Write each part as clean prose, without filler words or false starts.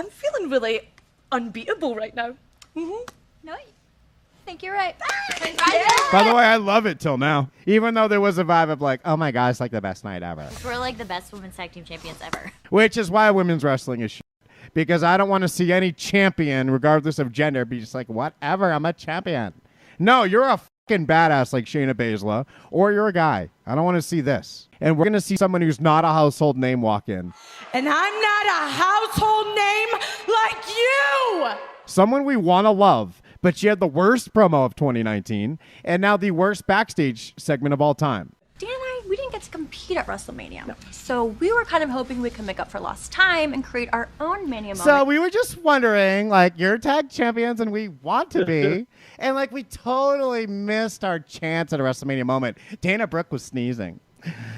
I'm feeling really unbeatable right now. No, I think you're right. By the way, I love it till now. Even though there was a vibe of like, oh my God, it's like the best night ever. We're like the best women's tag team champions ever. Which is why women's wrestling is shit. Because I don't want to see any champion, regardless of gender, be just like, whatever, I'm a champion. No, you're a fucking badass like Shayna Baszler, or you're a guy. I don't want to see this. And we're going to see someone who's not a household name walk in. And I'm not a household name like you! Someone we want to love, but she had the worst promo of 2019, and now the worst backstage segment of all time. Dan and I, we didn't get to compete at WrestleMania. No. So we were kind of hoping we could make up for lost time and create our own Mania moment. So we were just wondering, like, you're tag champions and we want to be. And, like, we totally missed our chance at a WrestleMania moment. Dana Brooke was sneezing.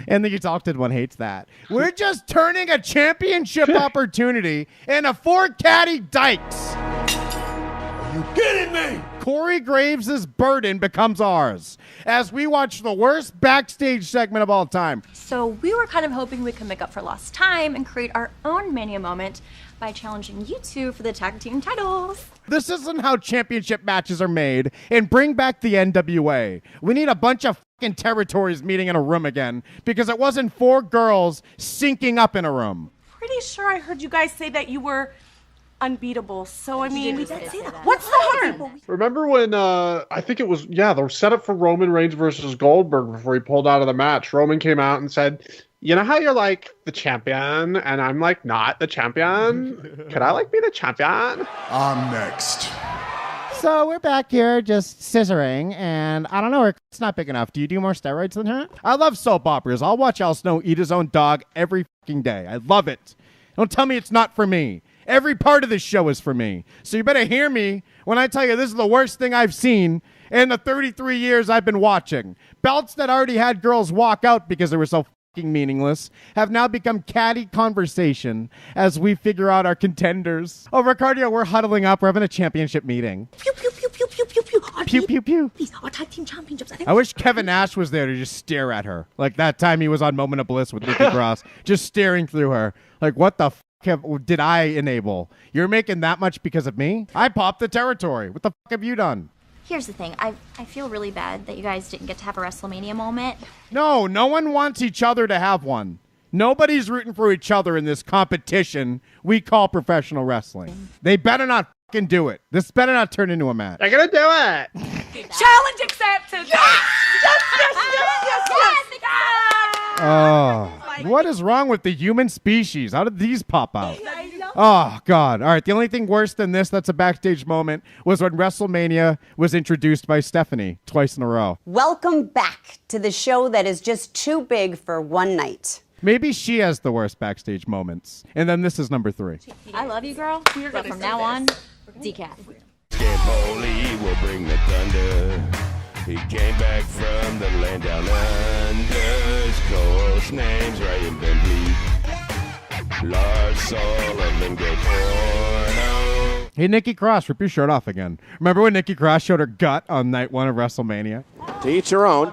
And the Exalted One hates that. We're just turning a championship opportunity into 4 catty dykes. Are you kidding me? Corey Graves' burden becomes ours as we watch the worst backstage segment of all time. So we were kind of hoping we could make up for lost time and create our own Mania moment by challenging you two for the tag team titles. This isn't how championship matches are made, and bring back the NWA. We need a bunch of fucking territories meeting in a room again because it wasn't 4 girls syncing up in a room. Pretty sure I heard you guys say that you were unbeatable. So, I mean, We did say that. what's the harm? Remember when, I think it was, the setup for Roman Reigns versus Goldberg before he pulled out of the match. Roman came out and said, you know how you're like the champion and I'm like not the champion? Could I like be the champion? I'm next. So we're back here just scissoring, and I don't know, it's not big enough. Do you do more steroids than her? I love soap operas. I'll watch Al Snow eat his own dog every fucking day. I love it. Don't tell me it's not for me. Every part of this show is for me. So you better hear me when I tell you this is the worst thing I've seen in the 33 years I've been watching. Belts that already had girls walk out because they were so fucking meaningless have now become catty conversation as we figure out our contenders. Oh, Ricardo, we're huddling up. We're having a championship meeting. Pew, pew, pew, pew, pew, pew, pew. Pew, pew, pew. Please, our tag team championships. I wish Kevin Nash was there to just stare at her. Like that time he was on Moment of Bliss with Nikki Cross, just staring through her. Like, what the did I enable? You're making that much because of me? I popped the territory. What the fuck have you done? Here's the thing. I feel really bad that you guys didn't get to have a WrestleMania moment. No one wants each other to have one. Nobody's rooting for each other in this competition we call professional wrestling. They better not fucking do it. This better not turn into a match. They're gonna do it. Challenge accepted. Yes! Oh, what is wrong with the human species? How did these pop out? Oh, God. All right, the only thing worse than this that's a backstage moment was when WrestleMania was introduced by Stephanie twice in a row. Welcome back to the show that is just too big for one night. Maybe she has the worst backstage moments. And then this is number 3. I love you, girl. But from now on, decaf. Holy will bring the thunder. He came back from the land down under. His co-host name's Ryan Bentley. Lars Sullivan, go porno. Hey, Nikki Cross, rip your shirt off again. Remember when Nikki Cross showed her gut on night 1 of WrestleMania? To each your own.